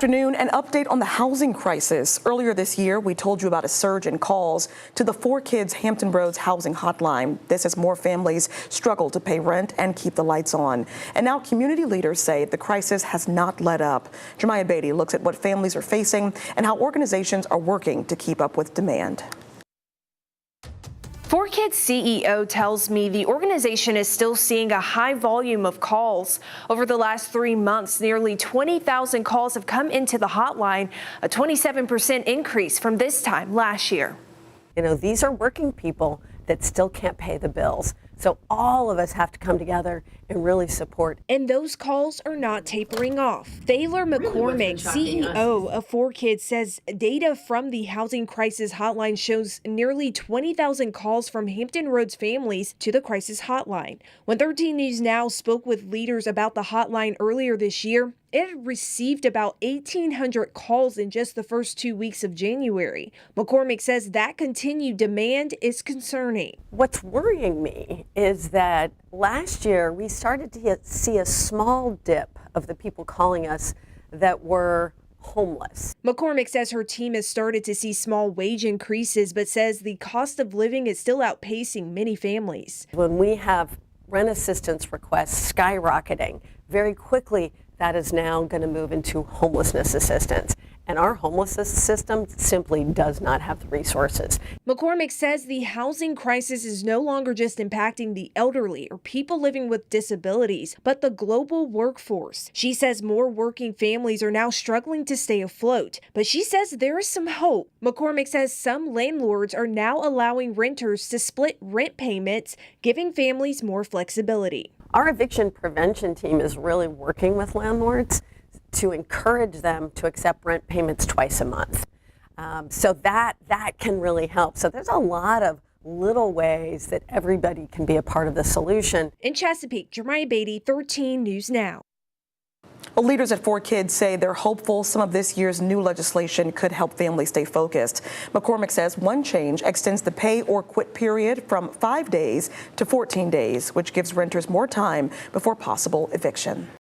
Afternoon, an update on the housing crisis. Earlier this year, we told you about a surge in calls to the ForKids Hampton Roads housing hotline. This as more families struggle to pay rent and keep the lights on. And now community leaders say the crisis has not let up. Jemiah Beatty looks at what families are facing and how organizations are working to keep up with demand. ForKids CEO tells me the organization is still seeing a high volume of calls. Over the last 3 months, nearly 20,000 calls have come into the hotline, a 27% increase from this time last year. You know, these are working people that still can't pay the bills. So all of us have to come together and really support. And those calls are not tapering off. Thaler McCormick, CEO of ForKids, says data from the housing crisis hotline shows nearly 20,000 calls from Hampton Roads families to the crisis hotline. When 13 News Now spoke with leaders about the hotline earlier this year, it had received about 1,800 calls in just the first 2 weeks of January. McCormick says that continued demand is concerning. What's worrying me is that last year we started to see a small dip of the people calling us that were homeless. McCormick says her team has started to see small wage increases, but says the cost of living is still outpacing many families. When we have rent assistance requests skyrocketing, very quickly that is now going to move into homelessness assistance. And our homelessness system simply does not have the resources. McCormick says the housing crisis is no longer just impacting the elderly or people living with disabilities, but the global workforce. She says more working families are now struggling to stay afloat, but she says there is some hope. McCormick says some landlords are now allowing renters to split rent payments, giving families more flexibility. Our eviction prevention team is really working with landlords to encourage them to accept rent payments twice a month. So that can really help. So there's a lot of little ways that everybody can be a part of the solution. In Chesapeake, Jemiah Beatty, 13 News Now. Well, leaders at ForKids say they're hopeful some of this year's new legislation could help families stay focused. McCormick says one change extends the pay or quit period from 5 days to 14 days, which gives renters more time before possible eviction.